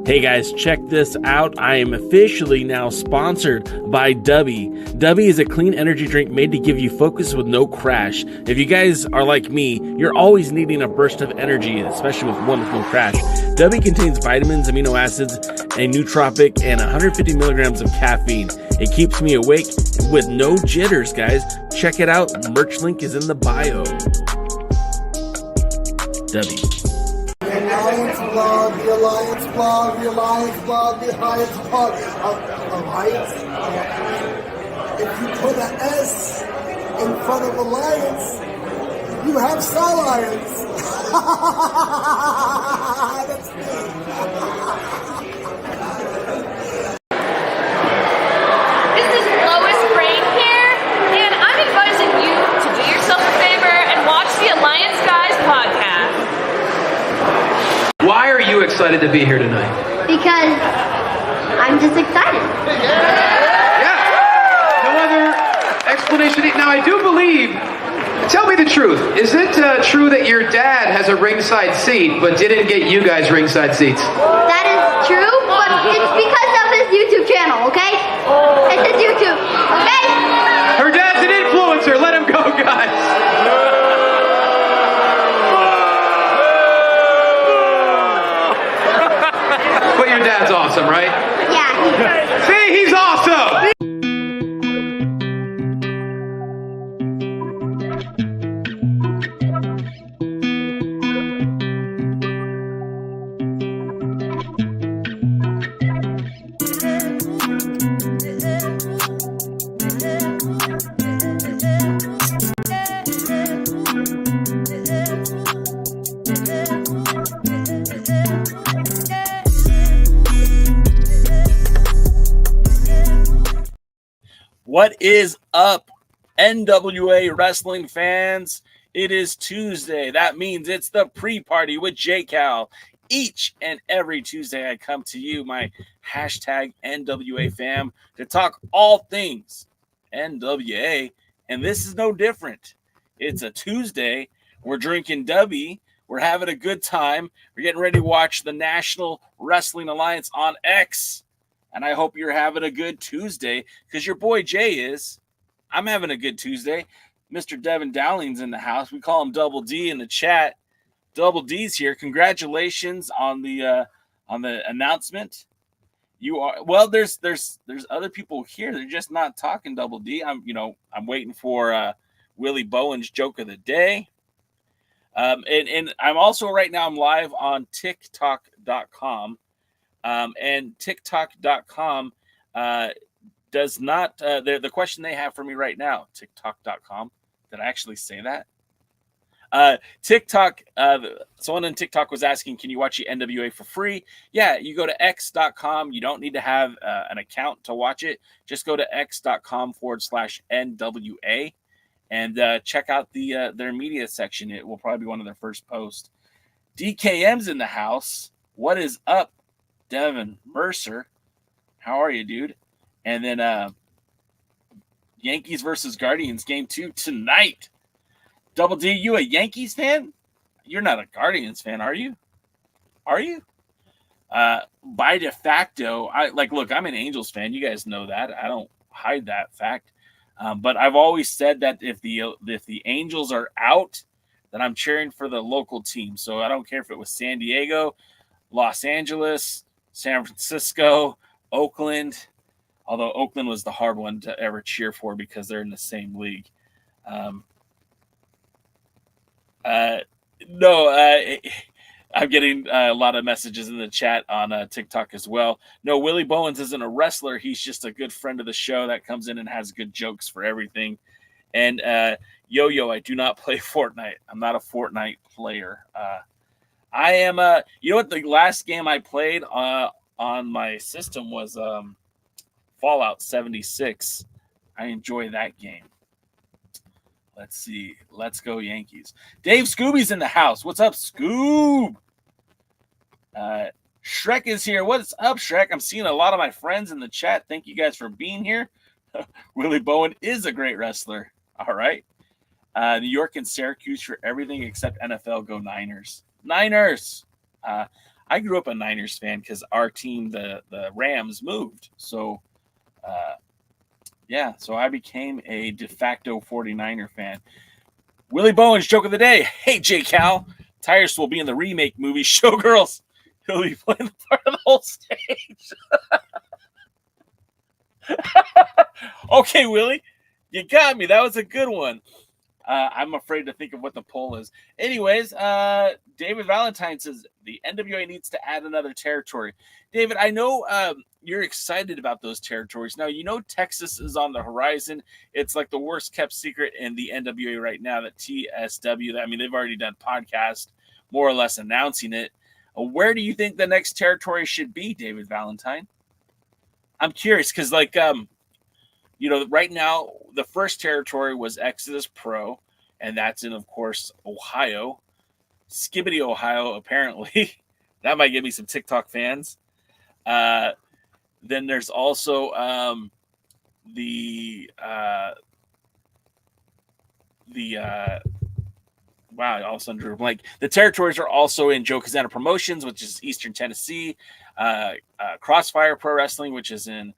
Hey guys, check this out. I am officially now sponsored by Dubby. Dubby is a clean energy drink made to give you focus with no crash. If you guys are like me, you're always needing a burst of energy, especially with one with no crash. Dubby contains vitamins, amino acids, a nootropic, and 150 milligrams of caffeine. It keeps me awake with no jitters, guys. Check it out. Merch link is in the bio. Dubby. Alliance blog, the Alliance blog, the Alliance blog, the Alliance blog. Alliance? If you put an S in front of Alliance, you have Salience. That's me. This is Lois Brain here, and I'm advising you to do yourself a favor and watch the Alliance Guys podcast. Why are you excited to be here tonight? Because I'm just excited. Yeah. No other explanation. Now, I do believe, tell me the truth. Is it true that your dad has a ringside seat but didn't get you guys ringside seats? That is true, but it's because of his YouTube channel, okay? It's his YouTube, okay? Her dad's an influencer. Let him go, guys. But your dad's awesome, right? Yeah. See, he's awesome! What is up, NWA wrestling fans? It is Tuesday. That means it's the pre-party with J-Cal. Each and every Tuesday I come to you, my hashtag NWA fam, to talk all things NWA. And this is no different. It's a Tuesday. We're drinking Dubby. We're having a good time. We're getting ready to watch the National Wrestling Alliance on X. And I hope you're having a good Tuesday, because your boy Jay is. I'm having a good Tuesday. Mr. Devin Dowling's in the house. We call him Double D in the chat. Double D's here. Congratulations on the announcement. You are well. There's other people here. They're just not talking. Double D. I'm waiting for Willie Bowen's joke of the day. And I'm also right now. I'm live on TikTok.com. And TikTok.com does not, the question they have for me right now, TikTok.com, did I actually say that? TikTok, someone on TikTok was asking, can you watch the NWA for free? Yeah, you go to x.com. You don't need to have an account to watch it. Just go to x.com/NWA and check out their media section. It will probably be one of their first posts. DKM's in the house. What is up? Devin Mercer, how are you, dude? And then Yankees versus Guardians game 2 tonight. Double D, you a Yankees fan? You're not a Guardians fan, are you? Are you? By de facto, look, I'm an Angels fan. You guys know that. I don't hide that fact. But I've always said that if the Angels are out, then I'm cheering for the local team. So I don't care if it was San Diego, Los Angeles, San Francisco, Oakland, although Oakland was the hard one to ever cheer for because they're in the same league. I'm getting a lot of messages in the chat on TikTok as well. No, Willie Bowens isn't a wrestler. He's just a good friend of the show that comes in and has good jokes for everything. And Yo-Yo, I do not play Fortnite. I'm not a Fortnite player. I am you know what, the last game I played on my system was Fallout 76. I enjoy that game. Let's see. Let's go Yankees. Dave Scooby's in the house. What's up, Scoob? Shrek is here. What's up, Shrek? I'm seeing a lot of my friends in the chat. Thank you guys for being here. Willie Bowen is a great wrestler. All right. New York and Syracuse for everything except NFL. Go Niners. Niners. I grew up a Niners fan because our team, the Rams, moved. So, yeah, so I became a de facto 49er fan. Willie Bowen's joke of the day. Hey, J. Cal, Tyrus will be in the remake movie Showgirls. He'll be playing the part of the whole stage. Okay, Willie, you got me. That was a good one. I'm afraid to think of what the poll is. Anyways, David Valentine says the NWA needs to add another territory. David, I know you're excited about those territories. Now, you know Texas is on the horizon. It's like the worst kept secret in the NWA right now, that TSW. I mean, they've already done podcasts more or less announcing it. Where do you think the next territory should be, David Valentine? I'm curious because, like, right now, the first territory was Exodus Pro, and that's in, of course, Ohio. Skibbity, Ohio, apparently. That might give me some TikTok fans. Then there's also wow, all of a sudden drew a blank. The territories are also in Joe Kazana Promotions, which is Eastern Tennessee. Crossfire Pro Wrestling, which is in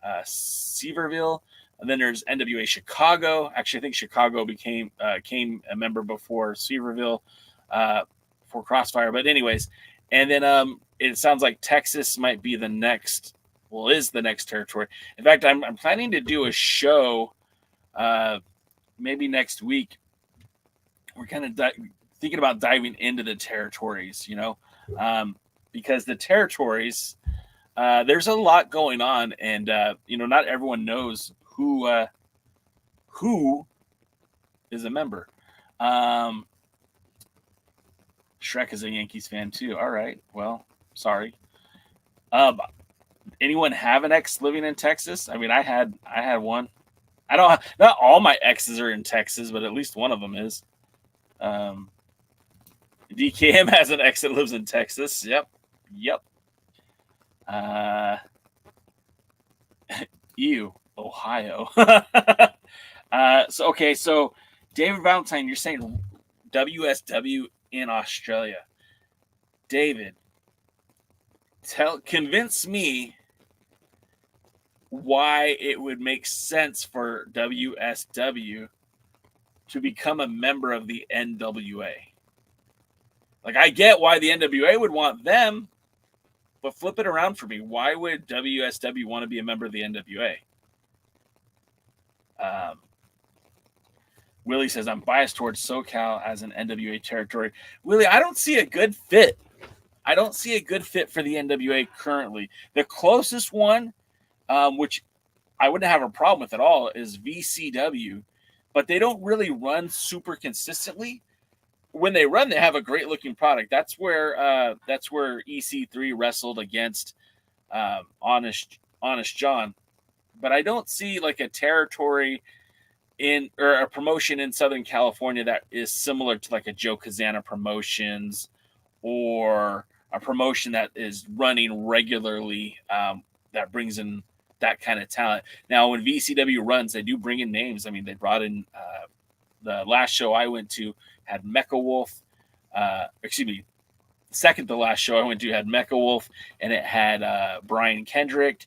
Sevierville. And then there's NWA Chicago. Actually, I think Chicago became a member before Sevierville for Crossfire. But anyways, and then it sounds like Texas might be the next. Well, is the next territory. In fact, I'm planning to do a show maybe next week. We're kind of thinking about diving into the territories, because the territories, there's a lot going on, and not everyone knows who is a member. Shrek is a Yankees fan too. All right, well, sorry. Anyone have an ex living in Texas? I mean, I had one. Not all my exes are in Texas, but at least one of them is. DKM has an ex that lives in Texas. Yep. Ew, Ohio. So David Valentine, you're saying WSW in Australia. David, convince me why it would make sense for WSW to become a member of the NWA. Like, I get why the NWA would want them, but flip it around for me. Why would WSW want to be a member of the NWA? Willie says, I'm biased towards SoCal as an NWA territory. Willie, I don't see a good fit. I don't see a good fit for the NWA currently. The closest one, which I wouldn't have a problem with at all, is VCW. But they don't really run super consistently. When they run, they have a great looking product. That's where EC3 wrestled against Honest John. But I don't see like a territory or a promotion in Southern California that is similar to like a Joe Kazana Promotions or a promotion that is running regularly that brings in that kind of talent. Now, when VCW runs, they do bring in names. I mean, they brought in the last show I went to had Mecha Wolf. Second to last show I went to had Mecha Wolf, and it had Brian Kendrick,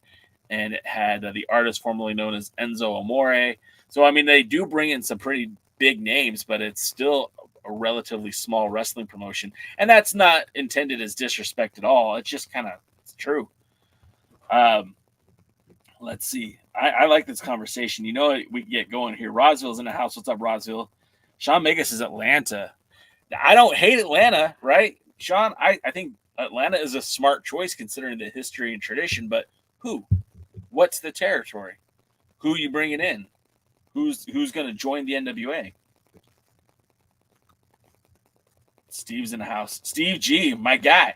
and it had the artist formerly known as Enzo Amore. So, I mean, they do bring in some pretty big names, but it's still a relatively small wrestling promotion. And that's not intended as disrespect at all. It's just kind of true. Let's see. I like this conversation. We get going here. Roswell's in the house. What's up, Roswell? Sean Megas is Atlanta. Now, I don't hate Atlanta, right? Sean, I think Atlanta is a smart choice considering the history and tradition, but who? What's the territory? Who are you bringing in? Who's going to join the NWA? Steve's in the house. Steve G, my guy.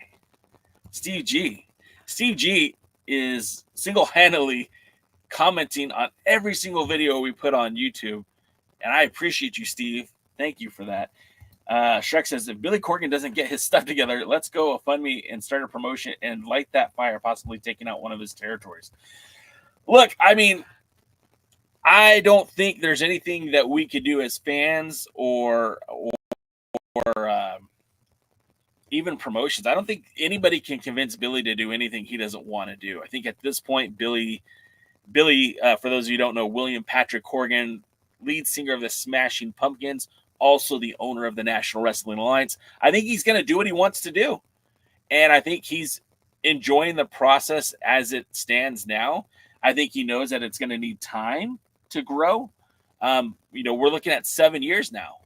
Steve G. Steve G is single-handedly commenting on every single video we put on YouTube. And I appreciate you, Steve. Thank you for that. Shrek says, if Billy Corgan doesn't get his stuff together, let's go a fund me and start a promotion and light that fire, possibly taking out one of his territories. Look, I mean, I don't think there's anything that we could do as fans or even promotions. I don't think anybody can convince Billy to do anything he doesn't want to do. I think at this point, Billy, for those of you who don't know, William Patrick Corgan, lead singer of the Smashing Pumpkins, also the owner of the National Wrestling Alliance. I think he's going to do what he wants to do. And I think he's enjoying the process as it stands now. I think he knows that it's going to need time to grow. We're looking at 7 years now.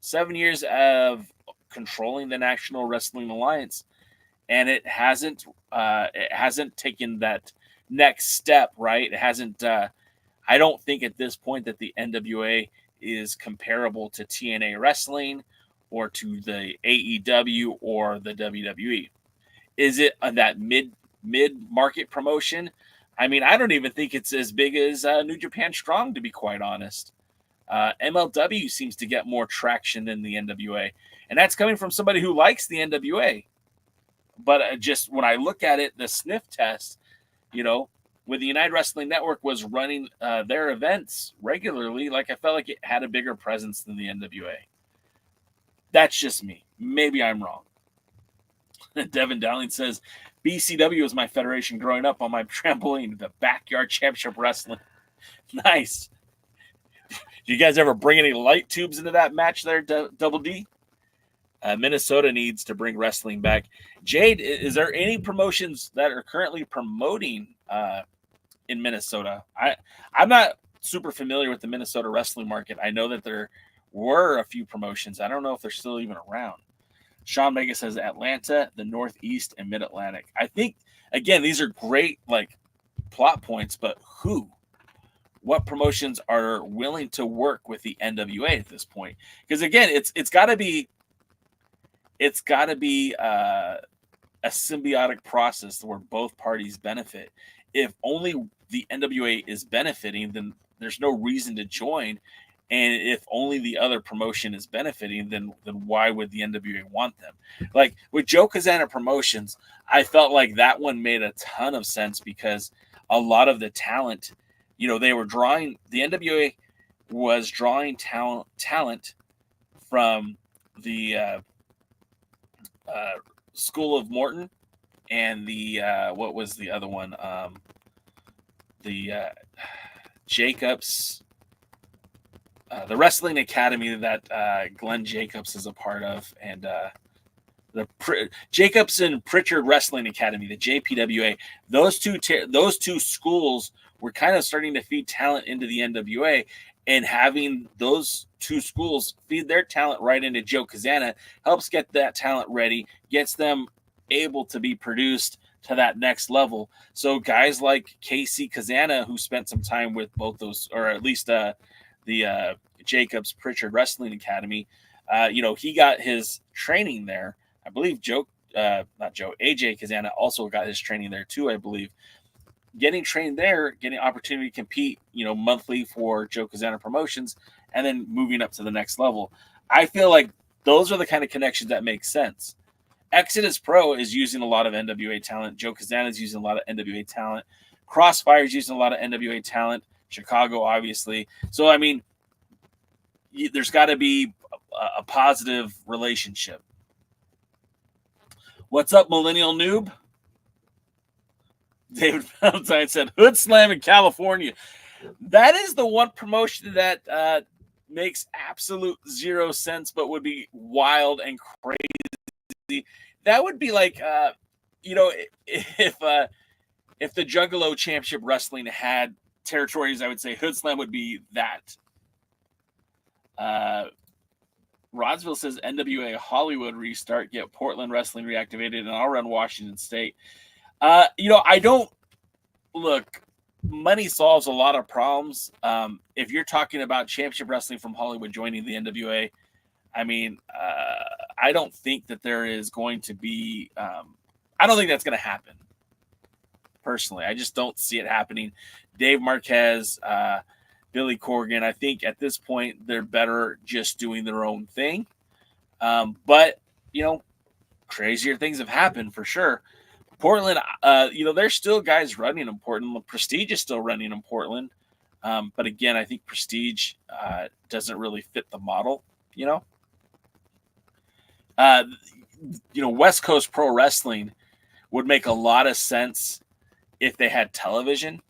7 years of controlling the National Wrestling Alliance. And it hasn't taken that next step, right? It hasn't, I don't think at this point that the NWA is comparable to TNA Wrestling or to the AEW or the WWE. Is it that mid-market promotion? I mean, I don't even think it's as big as New Japan Strong, to be quite honest. MLW seems to get more traction than the NWA. And that's coming from somebody who likes the NWA. But just when I look at it, the sniff test, when the United Wrestling Network was running their events regularly, like I felt like it had a bigger presence than the NWA. That's just me. Maybe I'm wrong. Devin Dowling says, BCW was my federation growing up on my trampoline, the Backyard Championship Wrestling. Nice. Do you guys ever bring any light tubes into that match there, Double D? Minnesota needs to bring wrestling back. Jade, is there any promotions that are currently promoting in Minnesota? I'm not super familiar with the Minnesota wrestling market. I know that there were a few promotions. I don't know if they're still even around. Sean Mega says Atlanta, the Northeast, and Mid-Atlantic. I think, again, these are great plot points, but who? What promotions are willing to work with the NWA at this point? Because again, it's got to be a symbiotic process where both parties benefit. If only the NWA is benefiting, then there's no reason to join. And if only the other promotion is benefiting, then why would the NWA want them? Like with Joe Kazana Promotions, I felt like that one made a ton of sense because a lot of the talent, the NWA was drawing talent from the School of Morton and the what was the other one? The Jacobs. The Wrestling Academy that Glenn Jacobs is a part of, and the Jacobs and Pritchard Wrestling Academy, the JPWA. Those two schools were kind of starting to feed talent into the NWA, and having those two schools feed their talent right into Joe Kazana helps get that talent ready, gets them able to be produced to that next level. So guys like Casey Kazana, who spent some time with both those, or at least the Jacobs Pritchard Wrestling Academy, he got his training there. I believe AJ Kazana also got his training there too, I believe. Getting trained there, getting opportunity to compete, monthly for Joe Kazana Promotions, and then moving up to the next level. I feel like those are the kind of connections that make sense. Exodus Pro is using a lot of NWA talent. Joe Kazana is using a lot of NWA talent. Crossfire is using a lot of NWA talent. Chicago, obviously. So, I mean, there's got to be a positive relationship. What's up, Millennial Noob? David Valentine said, Hood Slam in California. That is the one promotion that makes absolute zero sense, but would be wild and crazy. That would be like, if the Juggalo Championship Wrestling had territories, I would say Hood Slam would be that. Rodsville says NWA Hollywood restart, get Portland Wrestling reactivated, and I'll run Washington State. I don't look. Money solves a lot of problems. If you're talking about Championship Wrestling from Hollywood joining the NWA, I mean, I don't think that there is going to be. I don't think that's going to happen. Personally, I just don't see it happening. Dave Marquez, Billy Corgan, I think at this point they're better just doing their own thing. But crazier things have happened for sure. Portland, there's still guys running in Portland. Prestige is still running in Portland. But again, I think Prestige West Coast Pro Wrestling would make a lot of sense if they had television,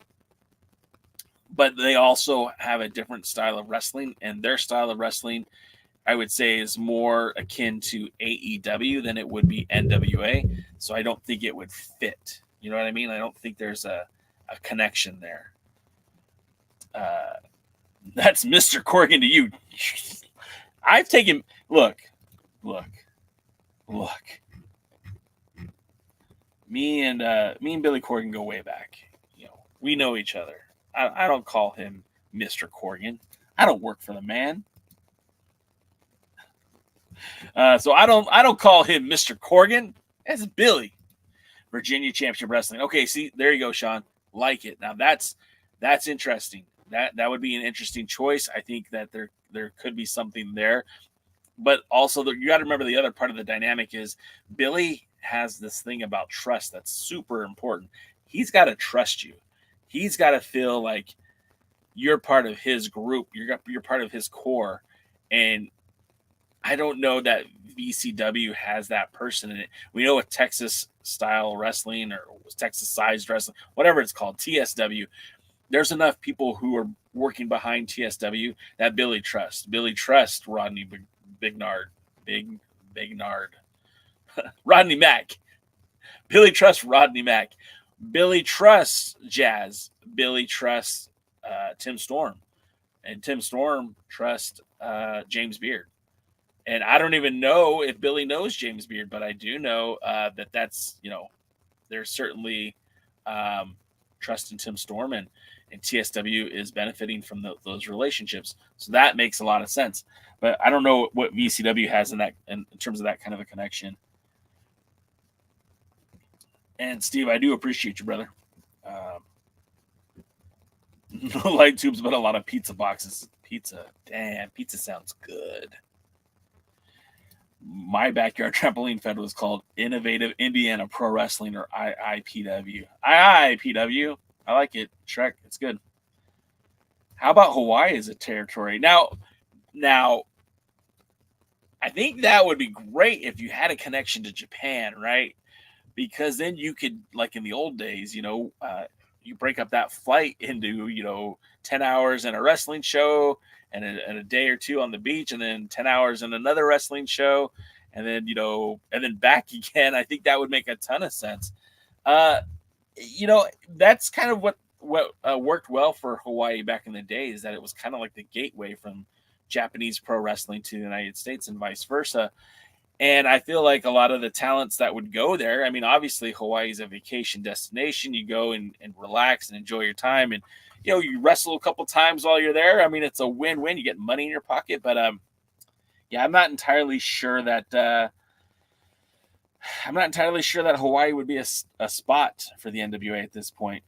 but they also have a different style of wrestling, and their style of wrestling, I would say, is more akin to AEW than it would be NWA. So I don't think it would fit. You know what I mean? I don't think there's a connection there. That's Mr. Corgan to you. I've taken look. Me and Billy Corgan go way back. We know each other. I don't call him Mr. Corgan. I don't work for the man. So I don't call him Mr. Corgan. That's Billy. Virginia Championship Wrestling. Okay, see, there you go, Sean. Like it. Now that's interesting. That would be an interesting choice. I think that there could be something there. But also, you got to remember the other part of the dynamic is Billy has this thing about trust that's super important. He's got to trust you. He's got to feel like you're part of his group. You're part of his core. And I don't know that VCW has that person in it. We know with Texas style wrestling or Texas sized wrestling, whatever it's called, TSW, there's enough people who are working behind TSW that Billy trusts. Billy trusts Rodney Bignard. Rodney Mack. Billy trusts Rodney Mack. Billy trusts Jazz. Billy trusts Tim Storm. And Tim Storm trusts James Beard. And I don't even know if Billy knows James Beard, but I do know that's, there's certainly trust in Tim Storm, and TSW is benefiting from those relationships. So that makes a lot of sense. But I don't know what VCW has in terms of that kind of a connection. And Steve, I do appreciate you, brother. No light tubes, but a lot of pizza boxes. Pizza. Damn, pizza sounds good. My backyard trampoline fed was called Innovative Indiana Pro Wrestling, or IIPW. IIPW. I like it. Shrek. It's good. How about Hawaii as a territory? Now, I think that would be great if you had a connection to Japan, right? Because then you could, like in the old days, you break up that flight into, 10 hours in a wrestling show and a day or two on the beach, and then 10 hours in another wrestling show, and then, and then back again. I think that would make a ton of sense. That's kind of what worked well for Hawaii back in the day, is that it was kind of like the gateway from Japanese pro wrestling to the United States and vice versa. And I feel like a lot of the talents that would go there, I mean, obviously Hawaii is a vacation destination. You go and relax and enjoy your time. And, you wrestle a couple times while you're there. I mean, it's a win-win. You get money in your pocket. But, yeah, I'm not entirely sure that Hawaii would be a spot for the NWA at this point.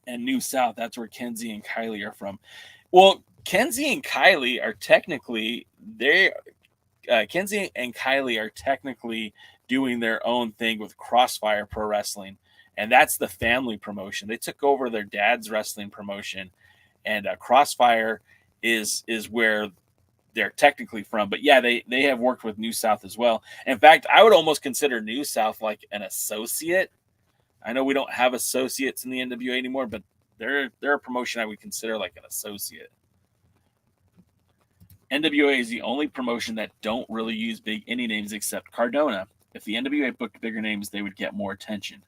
And New South, that's where Kenzie and Kylie are from. Well, Kenzie and Kylie are technically doing their own thing with Crossfire Pro Wrestling, and that's the family promotion. They took over their dad's wrestling promotion, and Crossfire is where they're technically from. But yeah, they have worked with New South as well. In fact, I would almost consider New South like an associate. I know we don't have associates in the NWA anymore, but they're a promotion I would consider like an associate. NWA is the only promotion that don't really use big indie names except Cardona. If the NWA booked bigger names, they would get more attention.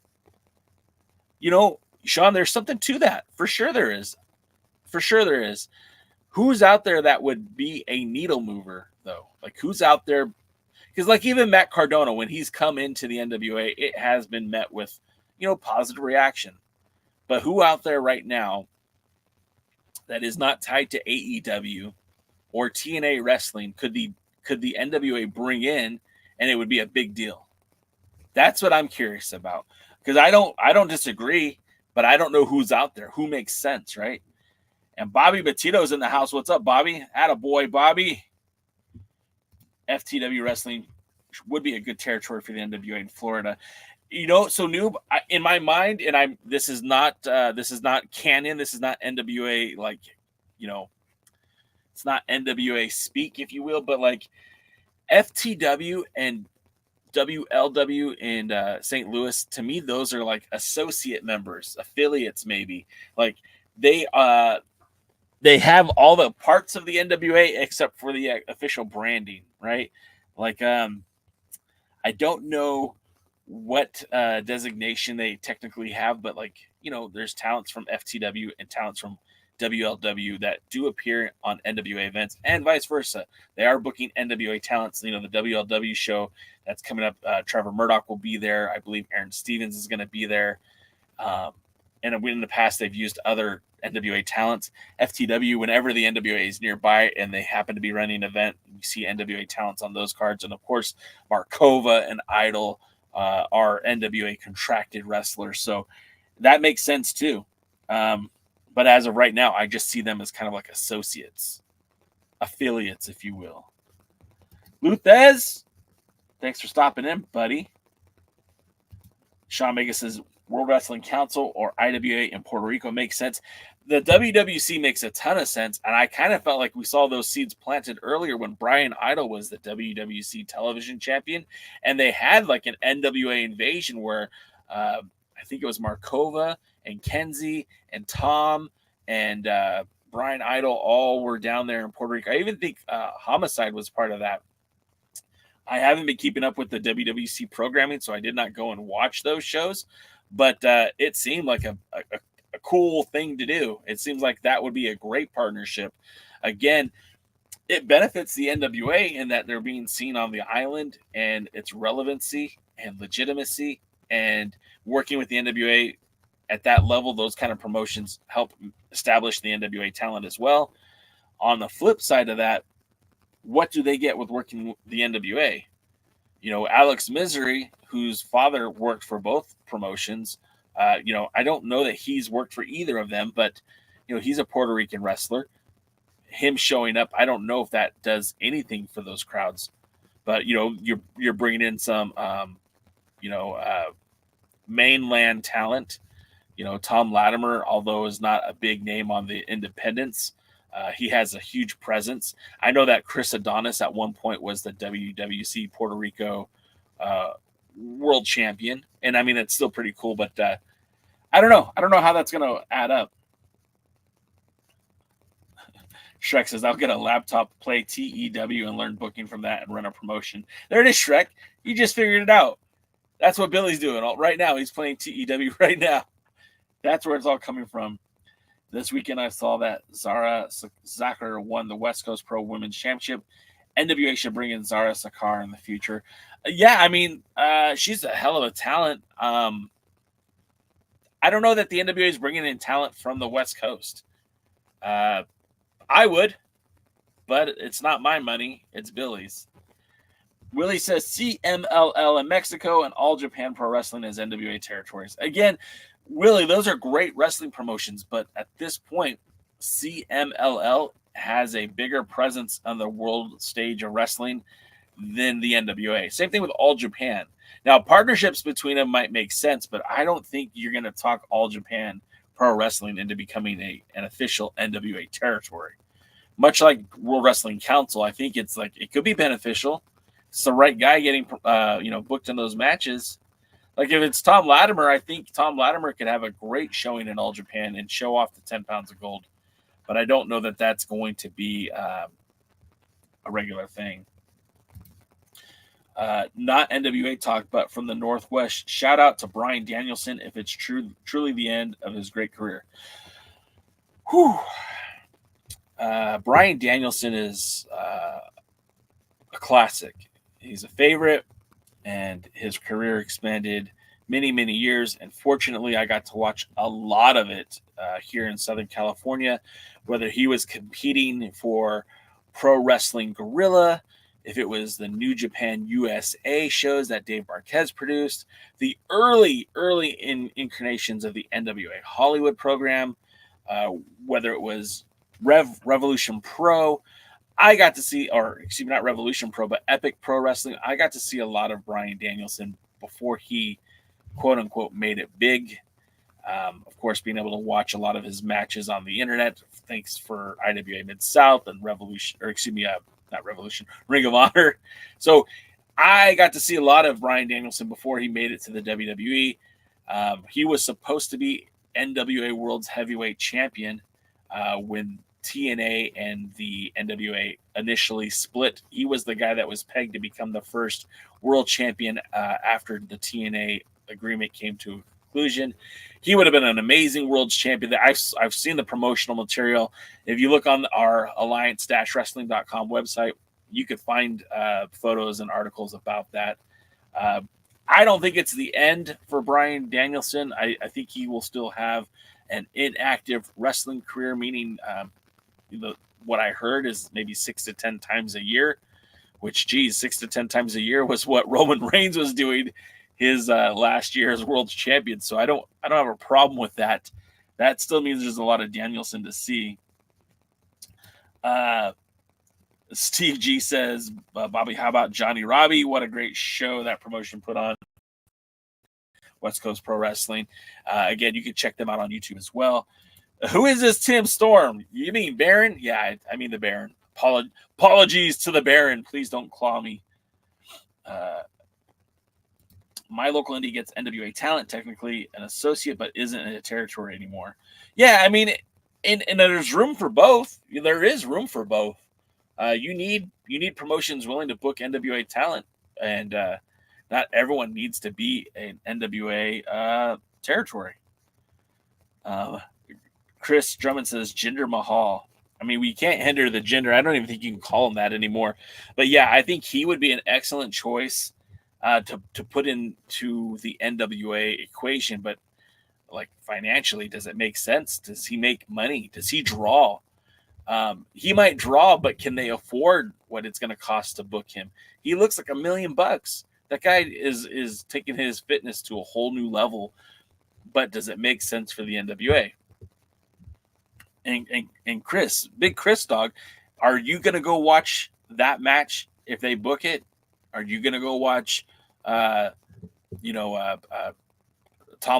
Sean, there's something to that. For sure there is. Who's out there that would be a needle mover, though? Like, who's out there? Because, like, even Matt Cardona, when he's come into the NWA, it has been met with, positive reaction. But who out there right now that is not tied to AEW or TNA wrestling could the NWA bring in, and it would be a big deal? That's what I'm curious about, because I don't disagree, but I don't know who's out there, who makes sense, right? And Bobby Petito's in the house. What's up, Bobby? Attaboy, Bobby. FTW wrestling would be a good territory for the NWA in Florida. So Noob, in my mind, and this is not canon. This is not NWA, like, it's not NWA speak, if you will, but like FTW and WLW in St. Louis, to me, those are like associate members, affiliates, maybe. Like they have all the parts of the NWA except for the official branding, right? Like, I don't know what designation they technically have, but like, you know, there's talents from FTW and talents from WLW that do appear on NWA events and vice versa. They are booking NWA talents. You know, the WLW show that's coming up, Trevor Murdoch will be there. I believe Aaron Stevens is going to be there. And in the past, they've used other NWA talents. FTW, whenever the NWA is nearby and they happen to be running an event, we see NWA talents on those cards. And of course, Markova and Idol are NWA contracted wrestlers. So that makes sense too. But as of right now, I just see them as kind of like associates, affiliates, if you will. Luthez, thanks for stopping in, buddy. Sean Mega says World Wrestling Council or IWA in Puerto Rico makes sense. The WWC makes a ton of sense, and I kind of felt like we saw those seeds planted earlier when Brian Idol was the WWC television champion, and they had like an NWA invasion where I think it was Markova and Kenzie and Tom and Brian Idol all were down there in Puerto Rico. I even think Homicide was part of that. I haven't been keeping up with the WWC programming, so I did not go and watch those shows, but it seemed like a cool thing to do. It seems like that would be a great partnership. Again, it benefits the NWA in that they're being seen on the island and its relevancy and legitimacy, and working with the NWA at that level, those kind of promotions help establish the NWA talent as well. On the flip side of that, what do they get with working with the NWA? You know, Alex Misery, whose father worked for both promotions, you know, I don't know that he's worked for either of them, but, you know, he's a Puerto Rican wrestler. Him showing up, I don't know if that does anything for those crowds. But, you know, you're bringing in some, mainland talent. You know, Tom Latimer, although is not a big name on the independents, he has a huge presence. I know that Chris Adonis at one point was the WWC Puerto Rico world champion. And I mean, it's still pretty cool, but I don't know. I don't know how that's going to add up. Shrek says, I'll get a laptop, play TEW, and learn booking from that and run a promotion. There it is, Shrek. You just figured it out. That's what Billy's doing right now. He's playing TEW right now. That's where it's all coming from. This weekend, I saw that Zara Zakher won the West Coast Pro Women's Championship. NWA should bring in Zara Sakar in the future. Yeah, I mean, she's a hell of a talent. I don't know that the NWA is bringing in talent from the West Coast. I would, but it's not my money. It's Billy's. Willie says CMLL in Mexico and All Japan Pro Wrestling as NWA territories. Again, Willie, those are great wrestling promotions, but at this point, CMLL has a bigger presence on the world stage of wrestling than the NWA. Same thing with All Japan. Now, partnerships between them might make sense, but I don't think you're going to talk All Japan Pro Wrestling into becoming an official NWA territory. Much like World Wrestling Council, I think it's like it could be beneficial. It's the right guy getting booked in those matches. Like if it's Tom Latimer, I think Tom Latimer could have a great showing in All Japan and show off the 10 pounds of gold. But I don't know that that's going to be a regular thing. Not NWA talk, but from the Northwest. Shout out to Bryan Danielson if it's truly the end of his great career. Whew. Bryan Danielson is a classic. He's a favorite, and his career expanded many, many years. And fortunately, I got to watch a lot of it here in Southern California, whether he was competing for Pro Wrestling Guerrilla, if it was the New Japan USA shows that Dave Marquez produced, the early incarnations of the NWA Hollywood program, whether it was Revolution Pro, I got to see, or excuse me, not Revolution Pro, but Epic Pro Wrestling. I got to see a lot of Bryan Danielson before he, quote unquote, made it big. Of course, being able to watch a lot of his matches on the internet, thanks for IWA Mid-South and Revolution, or excuse me, not Revolution, Ring of Honor. So I got to see a lot of Bryan Danielson before he made it to the WWE. He was supposed to be NWA World's Heavyweight Champion when TNA and the NWA initially split. He was the guy that was pegged to become the first world champion after the TNA agreement came to a conclusion. He would have been an amazing world champion. I've seen the promotional material. If you look on our alliance-wrestling.com website, you could find photos and articles about that. I don't think it's the end for Bryan Danielson. I think he will still have an inactive wrestling career, meaning what I heard is maybe 6 to 10 times a year, which, geez, 6 to 10 times a year was what Roman Reigns was doing his last year as world champion. So I don't have a problem with that. That still means there's a lot of Danielson to see. Steve G says, Bobby, how about Johnny Robbie? What a great show that promotion put on. West Coast Pro Wrestling. Again, you can check them out on YouTube as well. Who is this Tim Storm? You mean Baron? Yeah, I mean the Baron. Apologies to the Baron. Please don't claw me. My local indie gets NWA talent, technically an associate, but isn't in a territory anymore. Yeah, I mean, and there's room for both. There is room for both. You need promotions willing to book NWA talent, and not everyone needs to be an NWA territory. Chris Drummond says Jinder Mahal. I mean, we can't hinder the gender. I don't even think you can call him that anymore. But yeah, I think he would be an excellent choice to put into the NWA equation. But like financially, does it make sense? Does he make money? Does he draw? He might draw, but can they afford what it's going to cost to book him? He looks like $1 million. That guy is taking his fitness to a whole new level. But does it make sense for the NWA? And Chris, big Chris dog, are you going to go watch that match if they book it? Are you going to go watch, Tom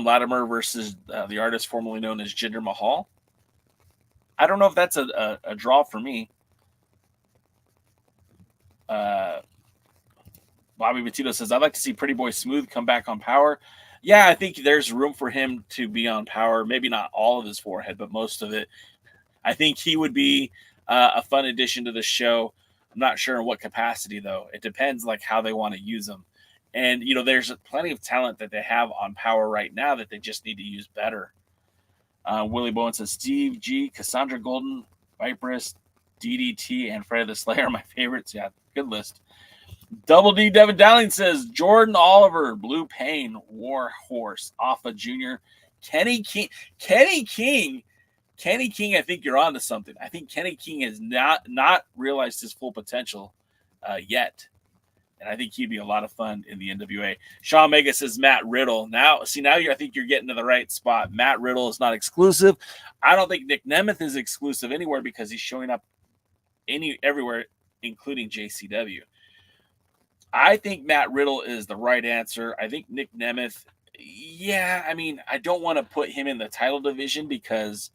Latimer versus the artist formerly known as Jinder Mahal? I don't know if that's a draw for me. Bobby Batito says, I'd like to see Pretty Boy Smooth come back on Power. Yeah, I think there's room for him to be on Power. Maybe not all of his forehead, but most of it. I think he would be a fun addition to the show. I'm not sure in what capacity, though. It depends like how they want to use him. And, there's plenty of talent that they have on Power right now that they just need to use better. Willie Bowen says, Steve G, Cassandra Golden, Viperist, DDT, and Fred the Slayer are my favorites. Yeah, good list. Double D Devin Dowling says, Jordan Oliver, Blue Pain, War Horse, Alpha Jr., Kenny King, I think you're on to something. I think Kenny King has not realized his full potential yet. And I think he'd be a lot of fun in the NWA. Sean Mega says Matt Riddle. I think you're getting to the right spot. Matt Riddle is not exclusive. I don't think Nick Nemeth is exclusive anywhere because he's showing up everywhere, including JCW. I think Matt Riddle is the right answer. I think Nick Nemeth, I don't want to put him in the title division because,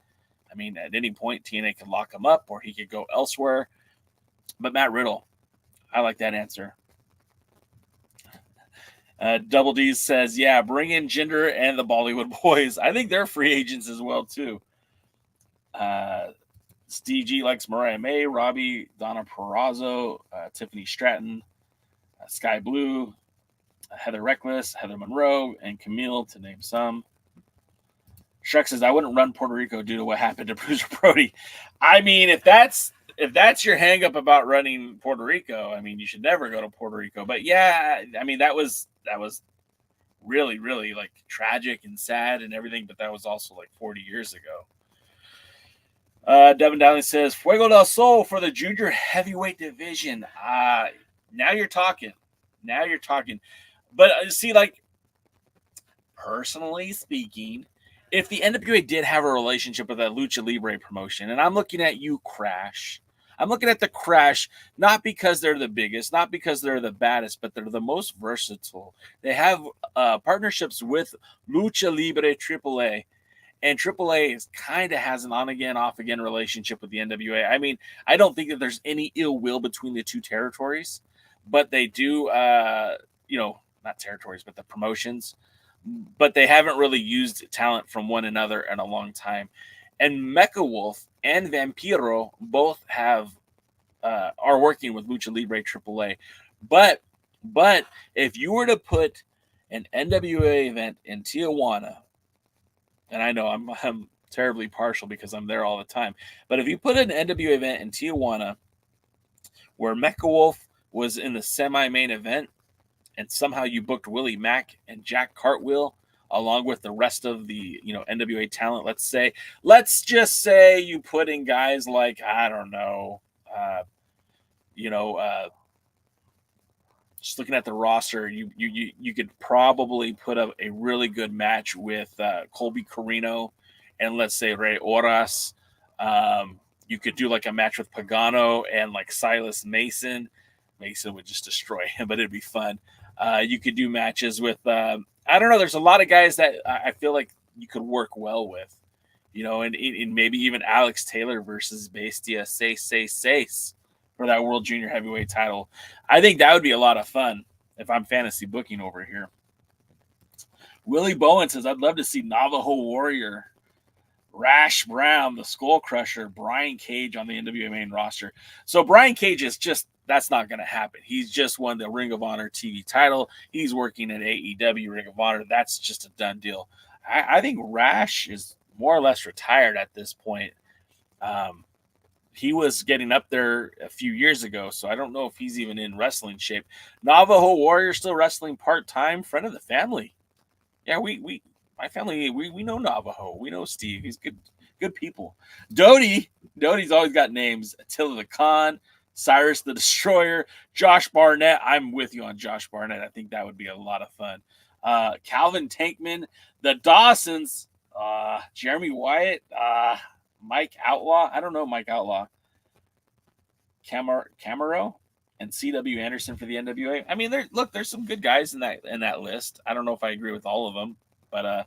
at any point, TNA could lock him up or he could go elsewhere. But Matt Riddle, I like that answer. Double D says, bring in Jinder and the Bollywood Boys. I think they're free agents as well, too. Steve G likes Mariah May, Robbie, Donna Perazzo, Tiffany Stratton, Sky Blue, Heather Reckless, Heather Monroe, and Camille, to name some. Shrek says, I wouldn't run Puerto Rico due to what happened to Bruiser Brody. If that's your hang up about running Puerto Rico, you should never go to Puerto Rico. But that was really, really like tragic and sad and everything, but that was also like 40 years ago. Devin Dowling says, Fuego del Sol for the junior heavyweight division. Now you're talking. But personally speaking, if the NWA did have a relationship with that Lucha Libre promotion, and I'm looking at you, Crash. I'm looking at the Crash, not because they're the biggest, not because they're the baddest, but they're the most versatile. They have partnerships with Lucha Libre AAA, and AAA kind of has an on-again, off-again relationship with the NWA. I don't think that there's any ill will between the two territories, but they do, not territories, but the promotions. But they haven't really used talent from one another in a long time. And Mecha Wolf and Vampiro both are working with Lucha Libre AAA. But if you were to put an NWA event in Tijuana, and I know I'm terribly partial because I'm there all the time, but if you put an NWA event in Tijuana where Mecha Wolf was in the semi-main event, and somehow you booked Willie Mack and Jack Cartwheel along with the rest of the NWA talent, let's just say you put in guys like, I don't know, just looking at the roster, you could probably put up a really good match with Colby Carino and let's say Rey Horas. You could do like a match with Pagano and like Silas Mason. Mason would just destroy him, but it'd be fun. You could do matches with, I don't know, there's a lot of guys that I feel like you could work well with, and maybe even Alex Taylor versus Bestia Seis for that World Junior Heavyweight title. I think that would be a lot of fun if I'm fantasy booking over here. Willie Bowen says, I'd love to see Navajo Warrior, Rash Brown, the Skull Crusher, Brian Cage on the NWA main roster. So Brian Cage is just, that's not going to happen. He's just won the Ring of Honor TV title. He's working at AEW Ring of Honor. That's just a done deal. I think Rash is more or less retired at this point. He was getting up there a few years ago, so I don't know if he's even in wrestling shape. Navajo Warrior still wrestling part-time, friend of the family. Yeah, my family, we know Navajo. We know Steve. He's good people. Doty's always got names. Attila the Khan, Cyrus the Destroyer, Josh Barnett. I'm with you on Josh Barnett. I think that would be a lot of fun. Calvin Tankman, the Dawsons, Jeremy Wyatt, Mike Outlaw. I don't know Mike Outlaw. Camaro and C.W. Anderson for the NWA. I mean, there's some good guys in that list. I don't know if I agree with all of them, but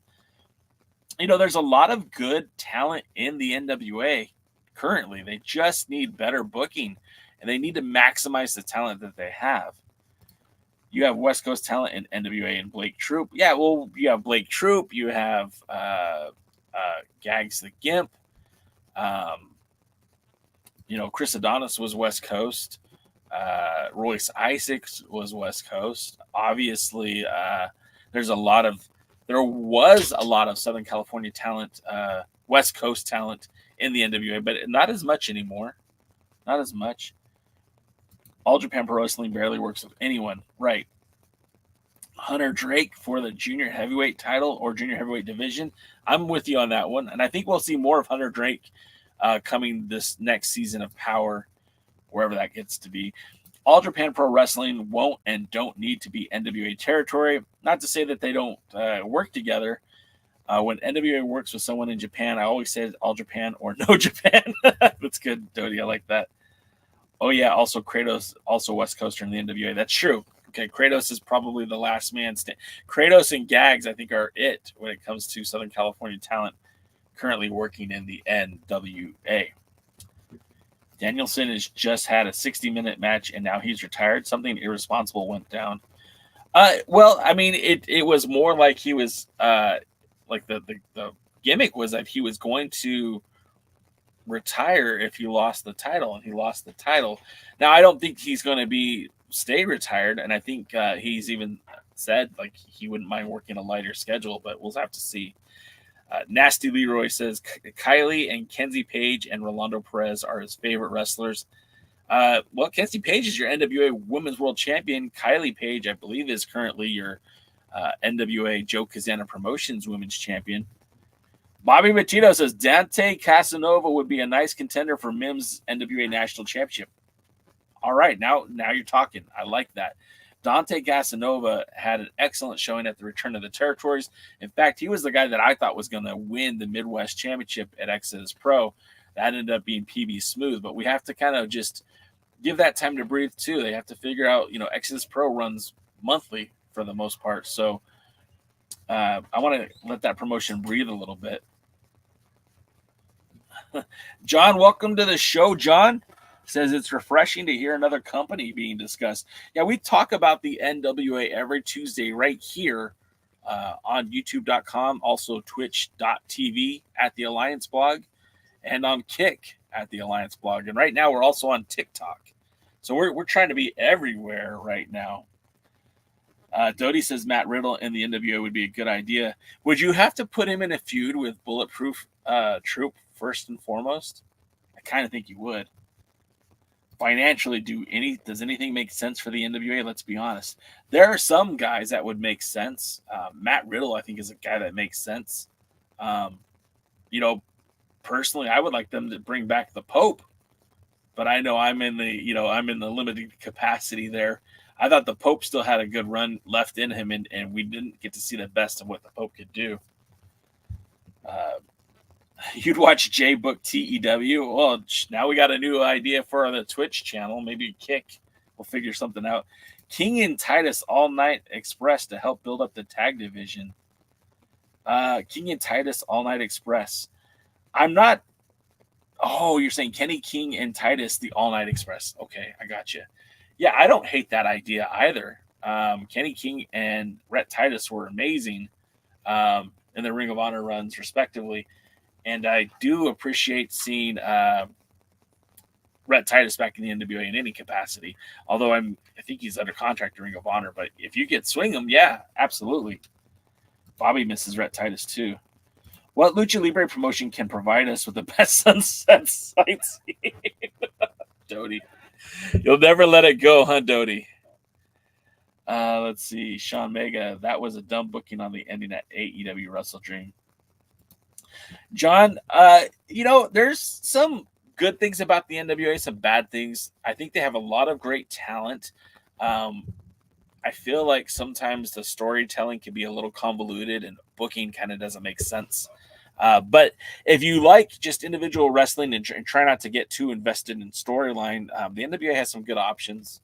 there's a lot of good talent in the NWA currently. They just need better booking, and they need to maximize the talent that they have. You have West Coast talent in NWA and Blake Troop. Yeah, well, you have Blake Troop. You have Gags the Gimp. Chris Adonis was West Coast. Royce Isaacs was West Coast. Obviously, there was a lot of Southern California talent, West Coast talent in the NWA, but not as much anymore. Not as much. All Japan Pro Wrestling barely works with anyone. Right. Hunter Drake for the junior heavyweight title or junior heavyweight division. I'm with you on that one. And I think we'll see more of Hunter Drake coming this next season of Power, wherever that gets to be. All Japan Pro Wrestling won't and don't need to be NWA territory. Not to say that they don't work together. When NWA works with someone in Japan, I always say All Japan or No Japan. That's good, Dodie. I like that. Oh, yeah. Also, Kratos, also West Coaster in the NWA. That's true. Okay, Kratos is probably the last man. Kratos and Gags, I think, are it when it comes to Southern California talent currently working in the NWA. Danielson has just had a 60-minute match, and now he's retired. Something irresponsible went down. Well, I mean, it was more like he was like the gimmick was that he was going to retire if he lost the title, and he lost the title. Now, I don't think he's going to stay retired, and I think he's even said like he wouldn't mind working a lighter schedule, but we'll have to see. Nasty Leroy says Kylie and Kenzie Paige and Rolando Perez are his favorite wrestlers. Well, Kenzie Paige is your NWA Women's World Champion. Kylie Paige, I believe, is currently your NWA Joe Kazana Promotions Women's Champion. Bobby Matito says Dante Casanova would be a nice contender for Mims NWA National Championship. All right, now you're talking. I like that. Dante Casanova had an excellent showing at the Return of the Territories. In fact, he was the guy that I thought was going to win the Midwest Championship at Exodus Pro. That ended up being PB Smooth, but we have to kind of just give that time to breathe too. They have to figure out, Exodus Pro runs monthly for the most part. So I want to let that promotion breathe a little bit. John, welcome to the show, John. Says it's refreshing to hear another company being discussed. Yeah, we talk about the NWA every Tuesday right here on YouTube.com, also Twitch.tv at the Alliance Blog, and on Kick at the Alliance Blog. And right now we're also on TikTok. So we're trying to be everywhere right now. Dodie says Matt Riddle in the NWA would be a good idea. Would you have to put him in a feud with Bulletproof Troop first and foremost? I kind of think you would. Financially, does anything make sense for the NWA? Let's be honest. There are some guys that would make sense. Matt Riddle, I think, is a guy that makes sense. Personally, I would like them to bring back the Pope, but I know I'm in the limited capacity there. I thought the Pope still had a good run left in him, and we didn't get to see the best of what the Pope could do. You'd watch J Book TEW. Well, now we got a new idea for the Twitch channel. Maybe Kick. We'll figure something out. King and Titus All Night Express to help build up the tag division. King and Titus All Night Express. I'm not. Oh, you're saying Kenny King and Titus the All Night Express. Okay, I got you. Yeah, I don't hate that idea either. Kenny King and Rhett Titus were amazing in the Ring of Honor runs, respectively. And I do appreciate seeing Rhett Titus back in the NWA in any capacity. Although I think he's under contract to Ring of Honor. But if you could swing him, yeah, absolutely. Bobby misses Rhett Titus too. What Lucha Libre promotion can provide us with the best sunset sightseeing? Dodie. You'll never let it go, huh, Dodie? Let's see. Sean Mega. That was a dumb booking on the ending at AEW Wrestle Dream. John, there's some good things about the NWA, some bad things. I think they have a lot of great talent. I feel like sometimes the storytelling can be a little convoluted and booking kind of doesn't make sense. But if you like just individual wrestling and try not to get too invested in storyline, the NWA has some good options.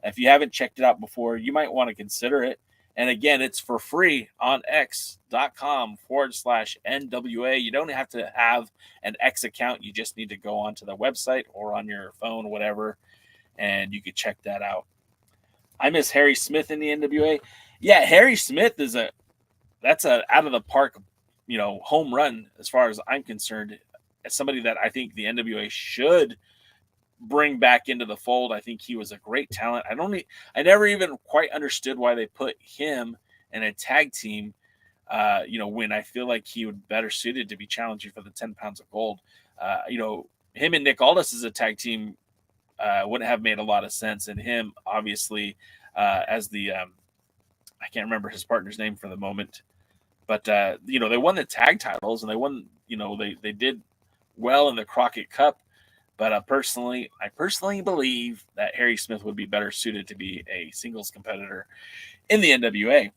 If you haven't checked it out before, you might want to consider it. And again, it's for free on x.com/NWA. You don't have to have an X account. You just need to go onto the website or on your phone, whatever, and you could check that out. I miss Harry Smith in the NWA. Yeah, Harry Smith that's a out of the park, home run as far as I'm concerned. As somebody that I think the NWA should bring back into the fold. I think he was a great talent. I never even quite understood why they put him in a tag team, when I feel like he would better suited to be challenging for the 10 pounds of gold. Him and Nick Aldis as a tag team wouldn't have made a lot of sense. And him, obviously, as the I can't remember his partner's name for the moment, but they won the tag titles and they won. They did well in the Crockett Cup. But I personally believe that Harry Smith would be better suited to be a singles competitor in the NWA.